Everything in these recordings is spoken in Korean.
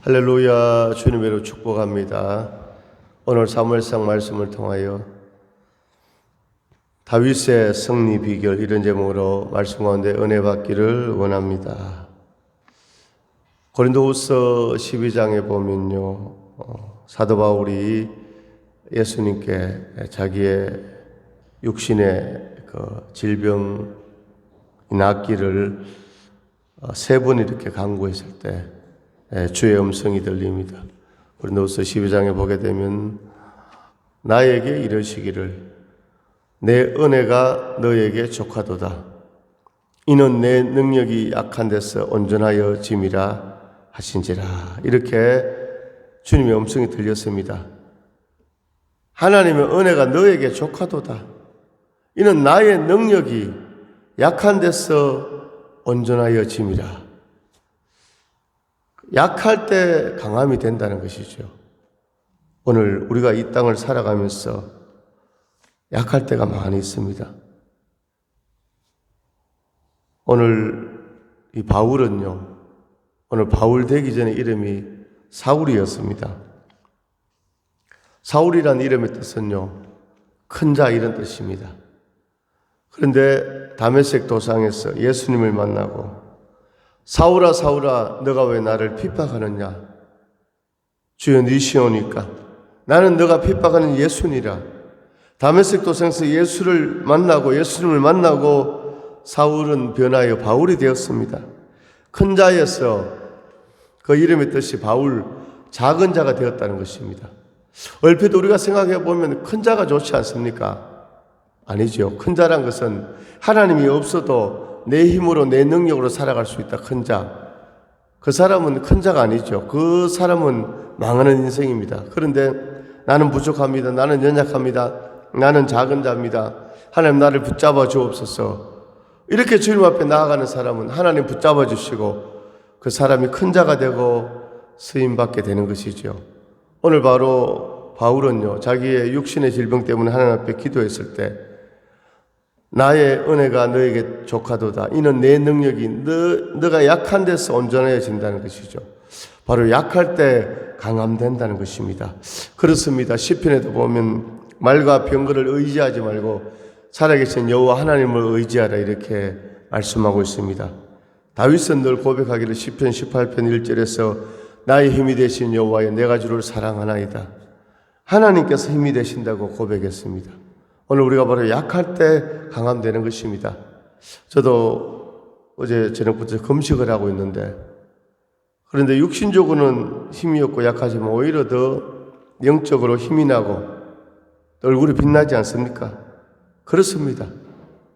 할렐루야. 주님으로 축복합니다. 오늘 사무엘상 말씀을 통하여 다윗의 승리 비결 이런 제목으로 말씀 가운데 은혜 받기를 원합니다. 고린도후서 12장에 보면요, 사도 바울이 예수님께 자기의 육신의 질병이 낫기를 세 번 이렇게 간구했을 때 주의 음성이 들립니다. 고린도후서 12장에 보게 되면 나에게 이르시기를 내 은혜가 너에게 족하도다. 이는 내 능력이 약한 데서 온전하여 짐이라 하신지라. 이렇게 주님의 음성이 들렸습니다. 하나님의 은혜가 너에게 족하도다. 이는 나의 능력이 약한 데서 온전하여 짐이라. 약할 때 강함이 된다는 것이죠. 오늘 우리가 이 땅을 살아가면서 약할 때가 많이 있습니다. 오늘 이 바울은요, 오늘 바울 되기 전에 이름이 사울이었습니다. 사울이란 이름의 뜻은요, 큰 자 이런 뜻입니다. 그런데 다메섹 도상에서 예수님을 만나고 사울아 사울아 너가 왜 나를 핍박하느냐? 주여 네 시오니까 나는 너가 핍박하는 예수니라. 다메섹 도상에서 예수님을 만나고 사울은 변하여 바울이 되었습니다. 큰 자에서 그 이름의 뜻이 바울, 작은 자가 되었다는 것입니다. 얼핏 우리가 생각해 보면 큰 자가 좋지 않습니까? 아니죠. 큰 자란 것은 하나님이 없어도 내 힘으로 내 능력으로 살아갈 수 있다. 큰 자. 그 사람은 큰 자가 아니죠. 그 사람은 망하는 인생입니다. 그런데 나는 부족합니다. 나는 연약합니다. 나는 작은 자입니다. 하나님 나를 붙잡아 주옵소서. 이렇게 주님 앞에 나아가는 사람은 하나님 붙잡아 주시고 그 사람이 큰 자가 되고 쓰임받게 되는 것이죠. 오늘 바로 바울은요, 자기의 육신의 질병 때문에 하나님 앞에 기도했을 때 나의 은혜가 너에게 족하도다. 이는 내 능력이 너가 약한 데서 온전해진다는 것이죠. 바로 약할 때 강함된다는 것입니다. 그렇습니다. 시편에도 보면 말과 병거를 의지하지 말고 살아계신 여호와 하나님을 의지하라 이렇게 말씀하고 있습니다. 다윗은 늘 고백하기를 시편 18편 1절에서 나의 힘이 되신 여호와여 내가 주를 사랑하나이다. 하나님께서 힘이 되신다고 고백했습니다. 오늘 우리가 바로 약할 때 강함되는 것입니다. 저도 어제 저녁부터 금식을 하고 있는데, 그런데 육신적으로는 힘이 없고 약하지만 오히려 더 영적으로 힘이 나고 얼굴이 빛나지 않습니까? 그렇습니다.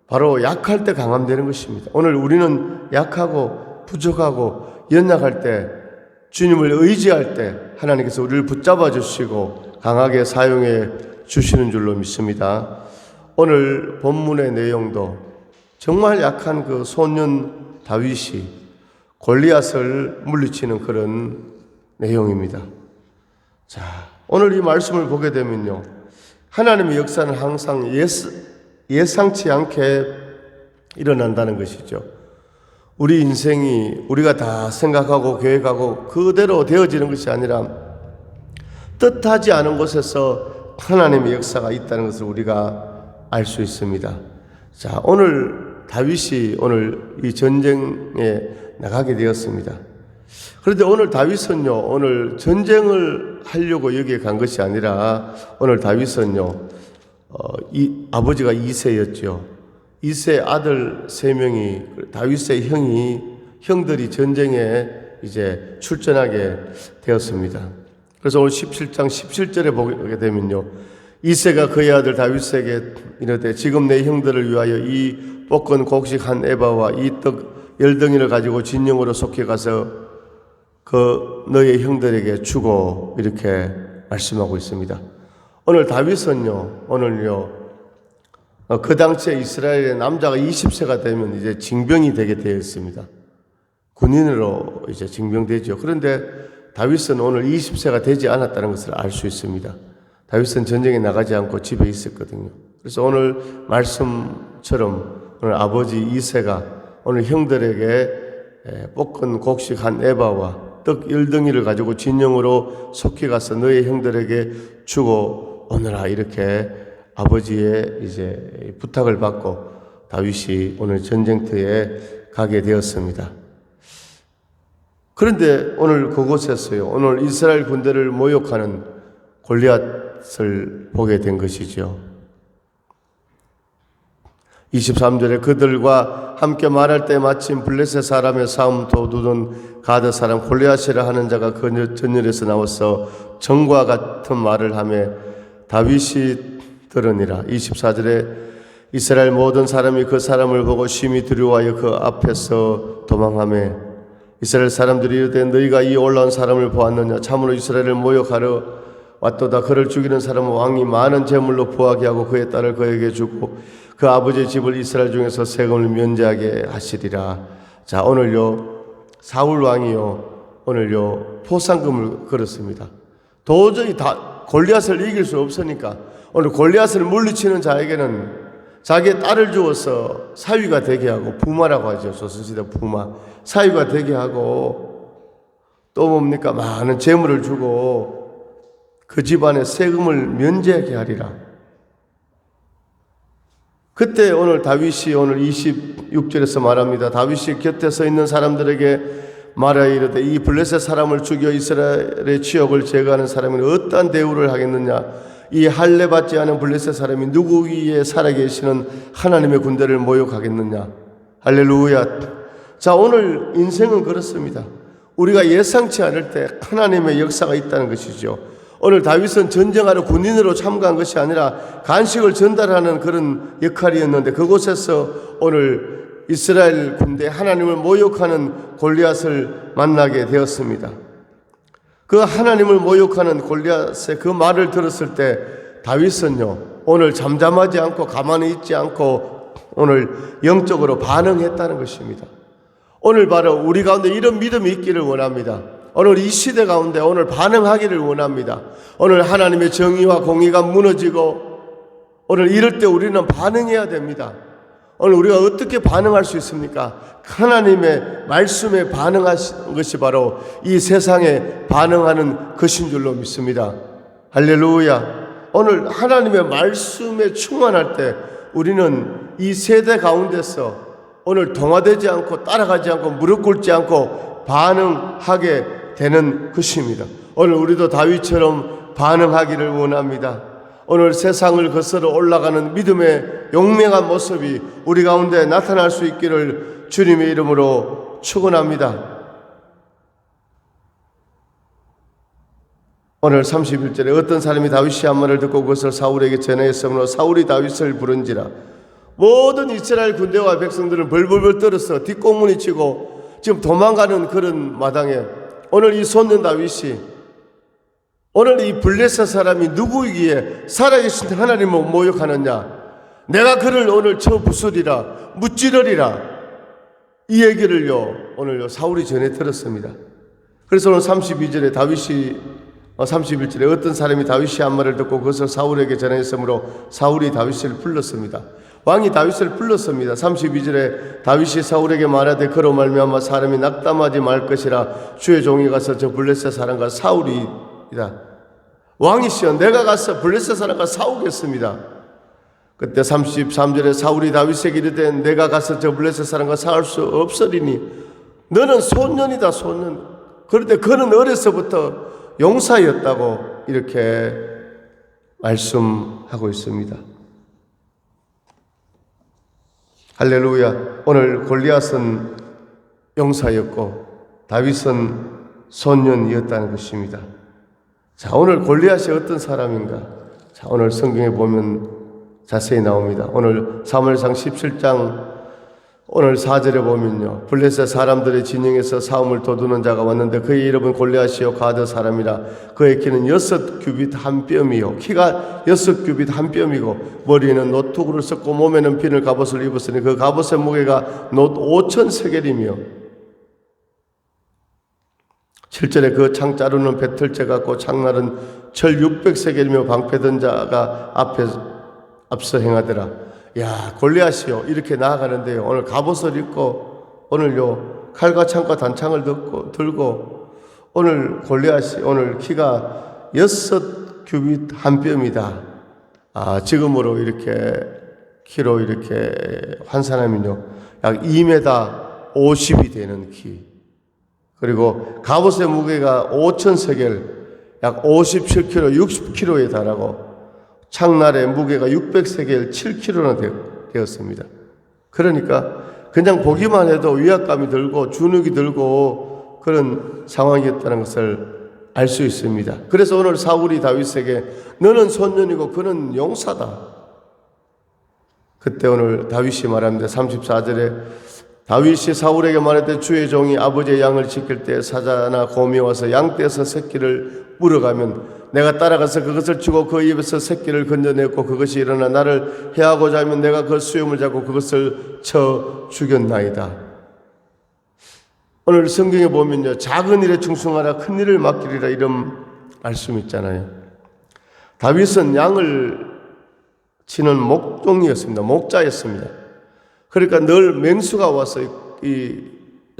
바로 약할 때 강함되는 것입니다. 오늘 우리는 약하고 부족하고 연약할 때, 주님을 의지할 때 하나님께서 우리를 붙잡아 주시고 강하게 사용해 주시는 줄로 믿습니다. 오늘 본문의 내용도 정말 약한 그 소년 다윗이 골리앗을 물리치는 그런 내용입니다. 자, 오늘 이 말씀을 보게 되면요, 하나님의 역사는 항상 예상치 않게 일어난다는 것이죠. 우리 인생이 우리가 다 생각하고 계획하고 그대로 되어지는 것이 아니라 뜻하지 않은 곳에서 하나님의 역사가 있다는 것을 우리가 알 수 있습니다. 자, 오늘 다윗이 오늘 이 전쟁에 나가게 되었습니다. 그런데 오늘 다윗은요, 오늘 전쟁을 하려고 여기에 간 것이 아니라 오늘 다윗은요, 아버지가 이새였죠. 이새 아들 3명이 다윗의 형들이 전쟁에 이제 출전하게 되었습니다. 그래서 오늘 17장 17절에 보게 되면요, 이새가 그의 아들 다윗에게 이르되 지금 내 형들을 위하여 이 볶은 곡식 한 에바와 이 떡 10덩이를 가지고 진영으로 속해 가서 그 너의 형들에게 주고 이렇게 말씀하고 있습니다. 오늘 다윗은요, 오늘요, 그 당시에 이스라엘의 남자가 20세가 되면 이제 징병이 되게 되어 있습니다. 군인으로 이제 징병되죠. 그런데 다윗은 오늘 20세가 되지 않았다는 것을 알 수 있습니다. 다윗은 전쟁에 나가지 않고 집에 있었거든요. 그래서 오늘 말씀처럼 오늘 아버지 이새가 오늘 형들에게 볶은 곡식 한 에바와 떡 10덩이를 가지고 진영으로 속히 가서 너희 형들에게 주고 오너라. 이렇게 아버지의 이제 부탁을 받고 다윗이 오늘 전쟁터에 가게 되었습니다. 그런데 오늘 그곳에서요, 오늘 이스라엘 군대를 모욕하는 골리앗을 보게 된 것이죠. 23절에 그들과 함께 말할 때 마침 블레셋 사람의 싸움 도두던 가드 사람 골리앗이라 하는 자가 그 전열에서 나와서 정과 같은 말을 하며 다윗이 들으니라. 24절에 이스라엘 모든 사람이 그 사람을 보고 심히 두려워하여 그 앞에서 도망하며 이스라엘 사람들이 이르되 너희가 이 올라온 사람을 보았느냐? 참으로 이스라엘을 모욕하러 왔도다. 그를 죽이는 사람은 왕이 많은 재물로 부하게 하고 그의 딸을 그에게 주고 그 아버지의 집을 이스라엘 중에서 세금을 면제하게 하시리라. 자, 오늘요 사울 왕이요 오늘요 포상금을 걸었습니다. 도저히 다 골리앗을 이길 수 없으니까 오늘 골리앗을 물리치는 자에게는 자기의 딸을 주어서 사위가 되게 하고, 부마라고 하죠. 조선시대 부마. 사위가 되게 하고, 또 뭡니까? 많은 재물을 주고 그 집안의 세금을 면제하게 하리라. 그때 오늘 다윗이 오늘 26절에서 말합니다. 다윗이 곁에 서 있는 사람들에게 말하여 이르되 이 블레셋 사람을 죽여 이스라엘의 치욕을 제거하는 사람은 어떠한 대우를 하겠느냐? 이 할례 받지 않은 블레셋 사람이 누구 위에 살아계시는 하나님의 군대를 모욕하겠느냐? 할렐루야. 자, 오늘 인생은 그렇습니다. 우리가 예상치 않을 때 하나님의 역사가 있다는 것이죠. 오늘 다윗은 전쟁하러 군인으로 참가한 것이 아니라 간식을 전달하는 그런 역할이었는데 그곳에서 오늘 이스라엘 군대 하나님을 모욕하는 골리앗을 만나게 되었습니다. 그 하나님을 모욕하는 골리앗의 그 말을 들었을 때 다윗은요 오늘 잠잠하지 않고 가만히 있지 않고 오늘 영적으로 반응했다는 것입니다. 오늘 바로 우리 가운데 이런 믿음이 있기를 원합니다. 오늘 이 시대 가운데 오늘 반응하기를 원합니다. 오늘 하나님의 정의와 공의가 무너지고 오늘 이럴 때 우리는 반응해야 됩니다. 오늘 우리가 어떻게 반응할 수 있습니까? 하나님의 말씀에 반응하신 것이 바로 이 세상에 반응하는 것인 줄로 믿습니다. 할렐루야. 오늘 하나님의 말씀에 충만할 때 우리는 이 세대 가운데서 오늘 동화되지 않고 따라가지 않고 무릎 꿇지 않고 반응하게 되는 것입니다. 오늘 우리도 다윗처럼 반응하기를 원합니다. 오늘 세상을 거스러 올라가는 믿음의 용맹한 모습이 우리 가운데 나타날 수 있기를 주님의 이름으로 축원합니다. 오늘 31절에 어떤 사람이 다윗이 한 말을 듣고 그것을 사울에게 전하였으므로 사울이 다윗을 부른지라. 모든 이스라엘 군대와 백성들은 벌벌벌 떨어서 뒷공문이 치고 지금 도망가는 그런 마당에 오늘 이 손녀 다윗이 오늘 이 블레셋 사람이 누구이기에 살아계신 하나님을 모욕하느냐? 내가 그를 오늘 쳐 부수리라, 무찌르리라. 이 얘기를요 오늘요 사울이 전해 들었습니다. 그래서 오늘 32절에 다윗이 31절에 어떤 사람이 다윗이 한 말을 듣고 그것을 사울에게 전했으므로 사울이 다윗을 불렀습니다. 왕이 다윗을 불렀습니다. 32절에 다윗이 사울에게 말하되 그로 말미암아 사람이 낙담하지 말 것이라 주의 종이 가서 저 블레셋 사람과 싸우리이다. 왕이시여 내가 가서 블레셋 사람과 싸우겠습니다. 그때 33절에 사울이 다윗에게 이르되 내가 가서 저 블레셋 사람과 싸울 수 없으리니 너는 소년이다 소년. 그런데 그는 어려서부터 용사였다고 이렇게 말씀하고 있습니다. 할렐루야. 오늘 골리앗은 용사였고 다윗은 소년이었다는 것입니다. 자, 오늘 골리앗이 어떤 사람인가? 자, 오늘 성경에 보면 자세히 나옵니다. 오늘 사무엘상 17장 오늘 4절에 보면요 블레셋 사람들의 진영에서 싸움을 도두는 자가 왔는데 그의 이름은 골리앗이요 가드 사람이라. 그의 키는 6규빗 한 뼘이요 키가 6규빗 한 뼘이고 머리에는 노투구를 썼고 몸에는 빈을 갑옷을 입었으니 그 갑옷의 무게가 놋 5,000세겔이며 7절에 그 창 자루는 배틀째 같고 창날은 철 600세겔이며 방패든 자가 앞서 행하더라. 야, 골리앗이요 이렇게 나아가는데요 오늘 갑옷을 입고 오늘요 칼과 창과 단창을 들고 오늘 골리앗이 오늘 키가 6규빗 한 뼘이다. 지금으로 이렇게 키로 이렇게 환산하면요, 약 2m 50이 되는 키. 그리고 갑옷의 무게가 5,000세겔, 약 57kg, 60kg에 달하고 창날의 무게가 600세겔, 7kg나 되었습니다. 그러니까 그냥 보기만 해도 위압감이 들고 주눅이 들고 그런 상황이었다는 것을 알 수 있습니다. 그래서 오늘 사울이 다윗에게 너는 소년이고 그는 용사다. 그때 오늘 다윗이 말합니다. 34절에 다윗이 사울에게 말할 때 주의 종이 아버지의 양을 지킬 때 사자나 곰이 와서 양떼에서 새끼를 물어가면 내가 따라가서 그것을 치고 그 입에서 새끼를 건져냈고 그것이 일어나 나를 해하고자 하면 내가 그 수염을 잡고 그것을 쳐 죽였나이다. 오늘 성경에 보면요, 작은 일에 충성하라 큰 일을 맡기리라 이런 말씀이 있잖아요. 다윗은 양을 치는 목종이었습니다. 목자였습니다. 그러니까 늘 맹수가 와서 이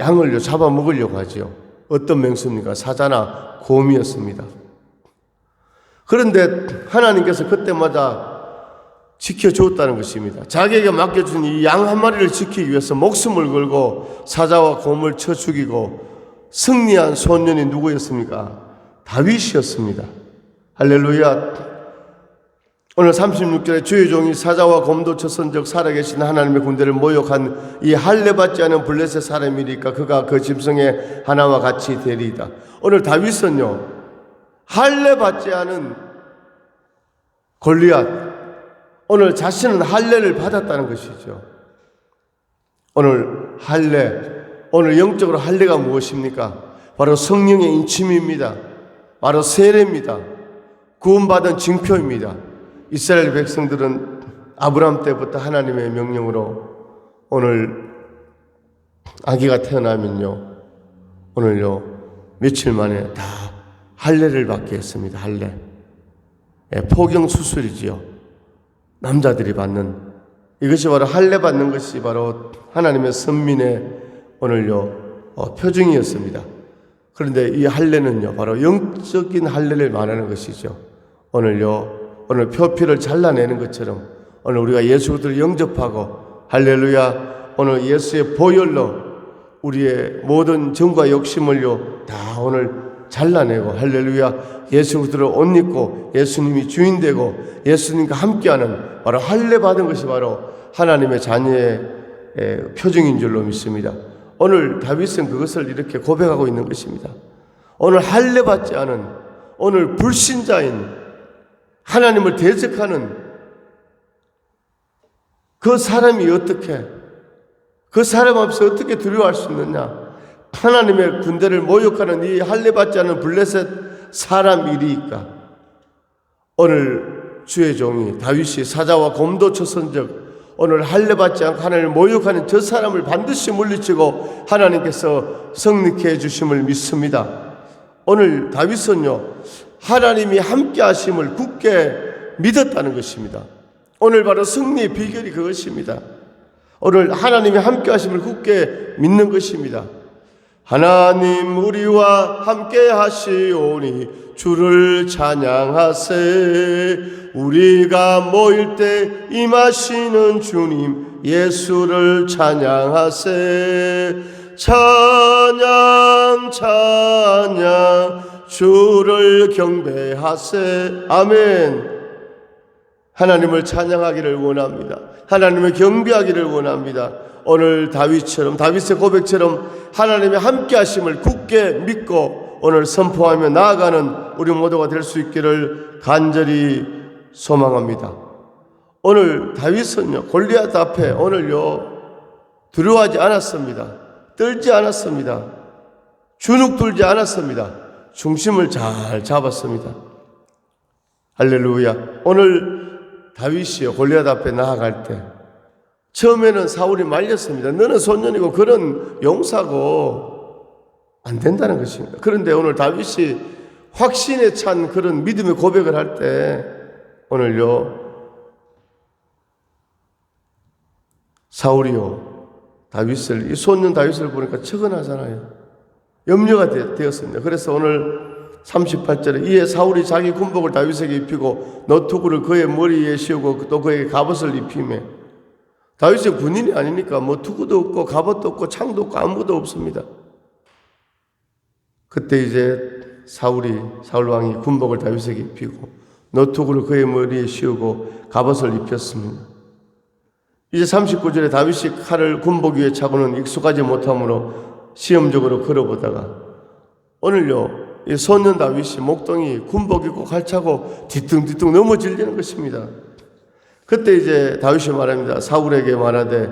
양을 잡아먹으려고 하지요. 어떤 맹수입니까? 사자나 곰이었습니다. 그런데 하나님께서 그때마다 지켜주었다는 것입니다. 자기에게 맡겨준 이 양 한 마리를 지키기 위해서 목숨을 걸고 사자와 곰을 쳐 죽이고 승리한 소년이 누구였습니까? 다윗이었습니다. 할렐루야. 오늘 36절에 주의 종이 사자와 곰도 쳤은즉 살아계신 하나님의 군대를 모욕한 이 할례받지 않은 블레셋 사람이니까 그가 그 짐승의 하나와 같이 되리이다. 오늘 다윗은요, 할례받지 않은 골리앗, 오늘 자신은 할례를 받았다는 것이죠. 오늘 할례, 오늘 영적으로 할례가 무엇입니까? 바로 성령의 인침입니다. 바로 세례입니다. 구원받은 징표입니다. 이스라엘 백성들은 아브라함 때부터 하나님의 명령으로 오늘 아기가 태어나면요, 오늘요 며칠 만에 다 할례를 받게 했습니다. 할례. 포경 수술이지요. 남자들이 받는 이것이 바로 할례 받는 것이 바로 하나님의 선민의 오늘요 표징이었습니다. 그런데 이 할례는요 바로 영적인 할례를 말하는 것이죠. 오늘 표피를 잘라내는 것처럼 오늘 우리가 예수 그리스도를 영접하고 할렐루야, 오늘 예수의 보혈로 우리의 모든 정과 욕심을요 다 오늘 잘라내고 할렐루야, 예수 그리스도를 옷 입고 예수님이 주인 되고 예수님과 함께하는 바로 할례 받은 것이 바로 하나님의 자녀의 표징인 줄로 믿습니다. 오늘 다윗은 그것을 이렇게 고백하고 있는 것입니다. 오늘 할례 받지 않은 오늘 불신자인 하나님을 대적하는 그 사람이 어떻게, 그 사람 앞에서 어떻게 두려워할 수 있느냐? 하나님의 군대를 모욕하는 이 할례받지 않은 블레셋 사람 일이니까 오늘 주의 종이 다윗이 사자와 곰도 쳤은즉 오늘 할례받지 않고 하나님을 모욕하는 저 사람을 반드시 물리치고 하나님께서 승리케 해주심을 믿습니다. 오늘 다윗은요 하나님이 함께 하심을 굳게 믿었다는 것입니다. 오늘 바로 승리의 비결이 그것입니다. 오늘 하나님이 함께 하심을 굳게 믿는 것입니다. 하나님 우리와 함께 하시오니 주를 찬양하세. 우리가 모일 때 임하시는 주님 예수를 찬양하세. 찬양 찬양 주를 경배하세. 아멘. 하나님을 찬양하기를 원합니다. 하나님을 경배하기를 원합니다. 오늘 다윗처럼, 다윗의 고백처럼 하나님의 함께 하심을 굳게 믿고 오늘 선포하며 나아가는 우리 모두가 될 수 있기를 간절히 소망합니다. 오늘 다윗은요 골리앗 앞에 오늘요 두려워하지 않았습니다. 떨지 않았습니다. 주눅 들지 않았습니다. 중심을 잘 잡았습니다. 할렐루야. 오늘 다윗이요 골리앗 앞에 나아갈 때 처음에는 사울이 말렸습니다. 너는 소년이고 그런 용사고 안 된다는 것입니다. 그런데 오늘 다윗이 확신에 찬 그런 믿음의 고백을 할 때 오늘요 사울이요 다윗을, 이 소년 다윗을 보니까 척은하잖아요. 염려가 되었습니다. 그래서 오늘 38절에 이에 사울이 자기 군복을 다윗에게 입히고 너투구를 그의 머리에 씌우고 또 그에게 갑옷을 입히매 다윗이 군인이 아니니까 뭐 투구도 없고 갑옷도 없고 창도 없고 아무것도 없습니다. 그때 이제 사울 왕이 군복을 다윗에게 입히고 너투구를 그의 머리에 씌우고 갑옷을 입혔습니다. 이제 39절에 다윗이 칼을 군복 위에 차고는 익숙하지 못함으로 시험적으로 걸어보다가 오늘요 이 소년 다윗이 목동이 군복 입고 칼 차고 뒤뚱뒤뚱 넘어지려는 것입니다. 그때 이제 다윗이 말합니다. 사울에게 말하되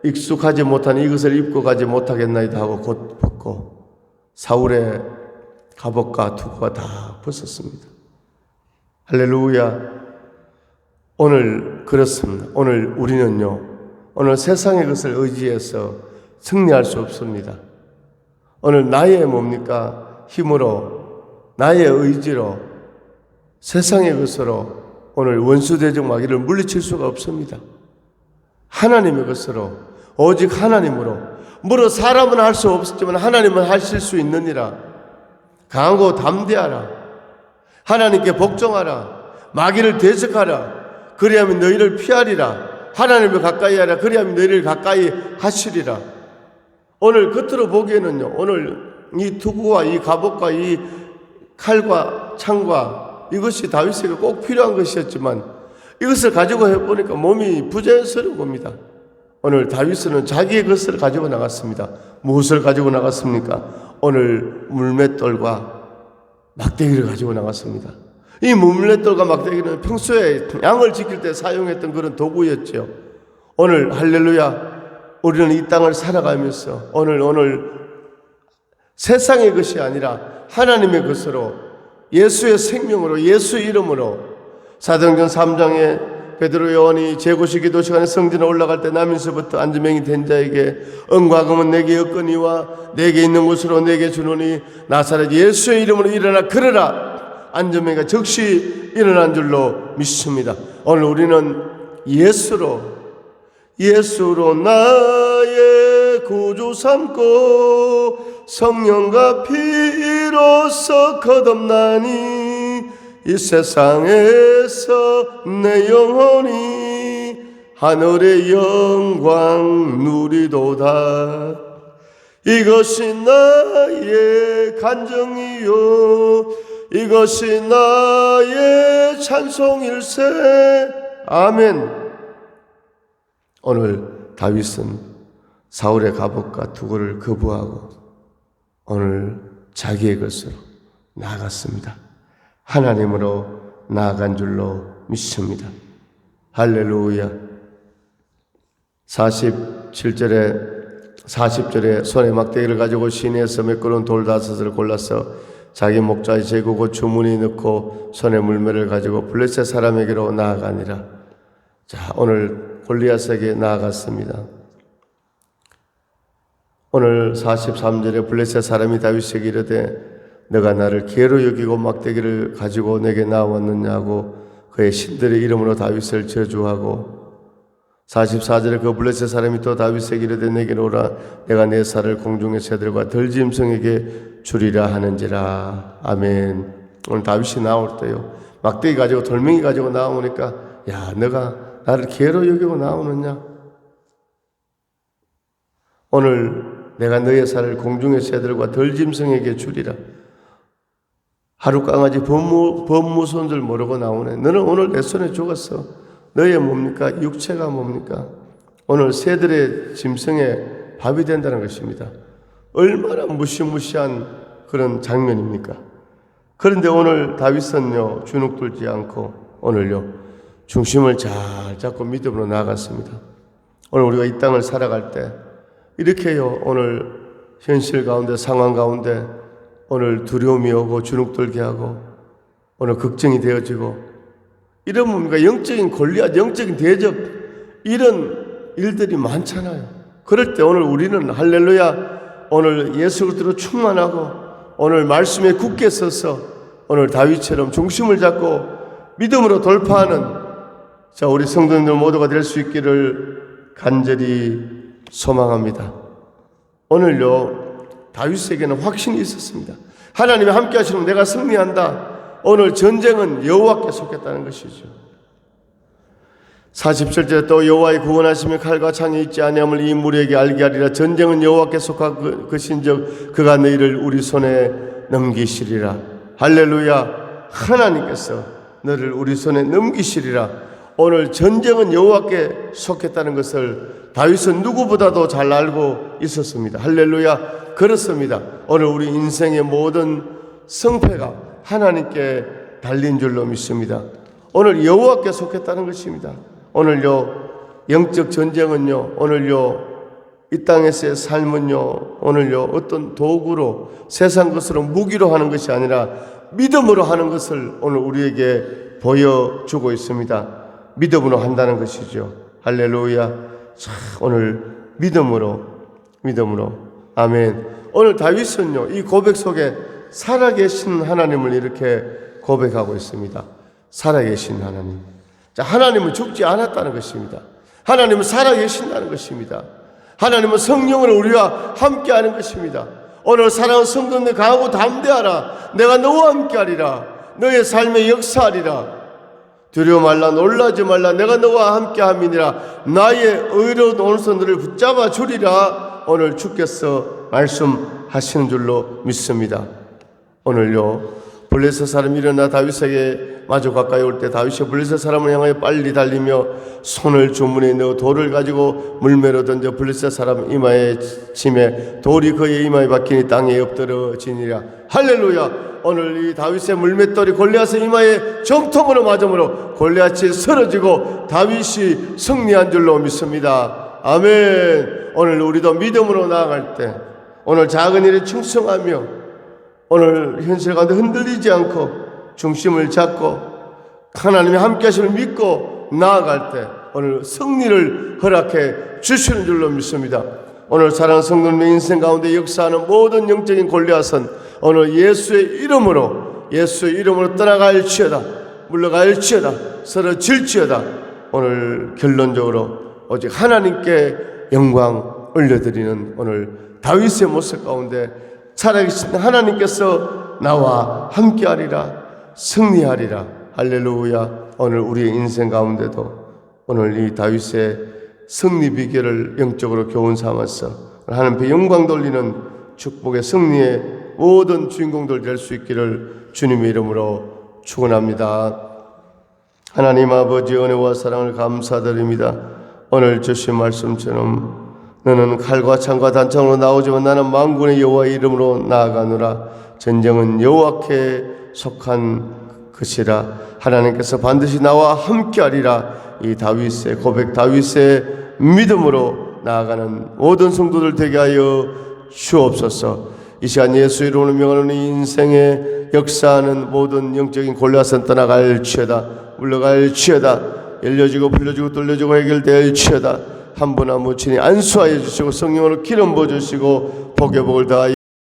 익숙하지 못한 이것을 입고 가지 못하겠나이다 하고 곧 벗고 사울의 갑옷과 투구가 다 벗었습니다. 할렐루야. 오늘 그렇습니다. 오늘 우리는요 오늘 세상의 것을 의지해서 승리할 수 없습니다. 오늘 나의 뭡니까? 힘으로 나의 의지로 세상의 것으로 오늘 원수대적 마귀를 물리칠 수가 없습니다. 하나님의 것으로 오직 하나님으로 물어 사람은 할 수 없었지만 하나님은 하실 수 있느니라. 강하고 담대하라. 하나님께 복종하라. 마귀를 대적하라. 그리하면 너희를 피하리라. 하나님을 가까이 하라. 그리하면 너희를 가까이 하시리라. 오늘 겉으로 보기에는요 오늘 이 투구와 이 갑옷과 이 칼과 창과 이것이 다윗에게 꼭 필요한 것이었지만 이것을 가지고 해보니까 몸이 부자연스러운 겁니다. 오늘 다윗은 자기의 것을 가지고 나갔습니다. 무엇을 가지고 나갔습니까? 오늘 물맷돌과 막대기를 가지고 나갔습니다. 이 물맷돌과 막대기는 평소에 양을 지킬 때 사용했던 그런 도구였죠. 오늘 할렐루야 우리는 이 땅을 살아가면서 오늘 세상의 것이 아니라 하나님의 것으로 예수의 생명으로 예수의 이름으로 사도행전 3장에 베드로 요한이 제9시 기도 시간에 성전에 올라갈 때 나면서부터 안전병이 된 자에게 은과 금은 내게 없거니와 내게 있는 곳으로 내게 주노니 나사렛 예수의 이름으로 일어나 걸으라. 안전병이가 즉시 일어난 줄로 믿습니다. 오늘 우리는 예수로 나의 구주 삼고 성령과 피로써 거듭나니 이 세상에서 내 영혼이 하늘의 영광 누리도다. 이것이 나의 간증이요 이것이 나의 찬송일세. 아멘. 오늘 다윗은 사울의 갑옷과 투구를 거부하고 오늘 자기의 것으로 나아갔습니다. 하나님으로 나아간 줄로 믿습니다. 할렐루야. 40절에 손에 막대기를 가지고 시내에서 메꾸는 돌 5을 골라서 자기 목자의 제구고 주머니에 넣고 손에 물매를 가지고 블레셋 사람에게로 나아가니라. 자, 오늘 골리앗에게 나아갔습니다. 오늘 43절에 블레셋 사람이 다윗에게 이르되 너가 나를 개로 여기고 막대기를 가지고 내게 나왔느냐고 그의 신들의 이름으로 다윗을 저주하고 44절에 그 블레셋 사람이 또 다윗에게 이르되 내게로 오라 내가 내 살을 공중의 새들과 들짐승에게 주리라 하는지라. 아멘. 오늘 다윗이 나올 때요 막대기 가지고 돌멩이 가지고 나오니까 야 너가 나를 개로 여기고 나오느냐. 오늘 내가 너의 살을 공중의 새들과 들짐승에게 주리라. 하루 강아지 법무손들 모르고 나오네. 너는 오늘 내 손에 죽었어. 너의 뭡니까? 육체가 뭡니까? 오늘 새들의 짐승의 밥이 된다는 것입니다. 얼마나 무시무시한 그런 장면입니까? 그런데 오늘 다윗은요 주눅 들지 않고 오늘요 중심을 잘 잡고 믿음으로 나아갔습니다. 오늘 우리가 이 땅을 살아갈 때 이렇게요 오늘 현실 가운데 상황 가운데 오늘 두려움이 오고 주눅 들게 하고 오늘 걱정이 되어지고 이런 뭡니까? 영적인 골리앗, 영적인 대적 이런 일들이 많잖아요. 그럴 때 오늘 우리는 할렐루야 오늘 예수 그리스도로 충만하고 오늘 말씀에 굳게 서서 오늘 다윗처럼 중심을 잡고 믿음으로 돌파하는 자 우리 성도님들 모두가 될 수 있기를 간절히 소망합니다. 오늘요 다윗에게는 확신이 있었습니다. 하나님이 함께 하시면 내가 승리한다. 오늘 전쟁은 여호와께 속했다는 것이죠. 47절에 또 여호와의 구원하심이 칼과 창이 있지 아니함을 이 무리에게 알게 하리라. 전쟁은 여호와께 속한 것인즉 그가 너희를 우리 손에 넘기시리라. 할렐루야. 하나님께서 너를 우리 손에 넘기시리라. 오늘 전쟁은 여호와께 속했다는 것을 다윗은 누구보다도 잘 알고 있었습니다. 할렐루야. 그렇습니다. 오늘 우리 인생의 모든 성패가 하나님께 달린 줄로 믿습니다. 오늘 여호와께 속했다는 것입니다. 오늘요 영적 전쟁은요, 오늘요 이 땅에서의 삶은요, 오늘요 어떤 도구로 세상 것으로 무기로 하는 것이 아니라 믿음으로 하는 것을 오늘 우리에게 보여주고 있습니다. 믿음으로 한다는 것이죠. 할렐루야. 자, 오늘 믿음으로 아멘. 오늘 다윗은요 이 고백 속에 살아계신 하나님을 이렇게 고백하고 있습니다. 살아계신 하나님. 자, 하나님은 죽지 않았다는 것입니다. 하나님은 살아계신다는 것입니다. 하나님은 성령으로 우리와 함께하는 것입니다. 오늘 사랑하는 성도들 강하고 담대하라. 내가 너와 함께하리라. 너의 삶에 역사하리라. 두려워 말라. 놀라지 말라. 내가 너와 함께함이니라. 나의 의로운 오른손 너를 붙잡아 주리라. 오늘 주께서 말씀하시는 줄로 믿습니다. 오늘요 블레셋 사람이 일어나 다윗에게 마주 가까이 올 때 다윗이 블레셋 사람을 향하여 빨리 달리며 손을 주머니에 넣어 돌을 가지고 물매로 던져 블레셋 사람 이마에 치매 돌이 그의 이마에 박히니 땅에 엎드러지니라. 할렐루야. 오늘 이 다윗의 물맷돌이 골리앗의 이마에 정통으로 맞음으로 골리앗이 쓰러지고 다윗이 승리한 줄로 믿습니다. 아멘. 오늘 우리도 믿음으로 나아갈 때 오늘 작은 일에 충성하며 오늘 현실 가운데 흔들리지 않고 중심을 잡고 하나님의 함께 하심을 믿고 나아갈 때 오늘 승리를 허락해 주시는 줄로 믿습니다. 오늘 사랑하는 성도님의 인생 가운데 역사하는 모든 영적인 골리앗은 오늘 예수의 이름으로 떠나갈지어다. 물러갈지어다. 쓰러질지어다. 오늘 결론적으로 오직 하나님께 영광 올려드리는 오늘 다윗의 모습 가운데 살아계신 하나님께서 나와 함께하리라. 승리하리라. 할렐루야. 오늘 우리의 인생 가운데도 오늘 이 다윗의 승리 비결을 영적으로 교훈 삼아서 하나님께 영광 돌리는 축복의 승리의 모든 주인공들 될 수 있기를 주님의 이름으로 축원합니다. 하나님 아버지 은혜와 사랑을 감사드립니다. 오늘 주신 말씀처럼 너는 칼과 창과 단창으로 나오지만 나는 만군의 여호와의 이름으로 나아가노라. 전쟁은 여호와께 속한 것이라. 하나님께서 반드시 나와 함께하리라. 이 다윗의 고백, 다윗의 믿음으로 나아가는 모든 성도들 되게 하여 주옵소서. 이 시간 예수 이름으로 명하는 이 인생에 역사하는 모든 영적인 골리앗은 떠나갈지어다. 물러갈지어다. 열려지고 풀려지고 뚫려지고 해결될지어다. 한 분 한 분 친히 안수하여 주시고 성령으로 기름 부어주시고 복의 복을 다하여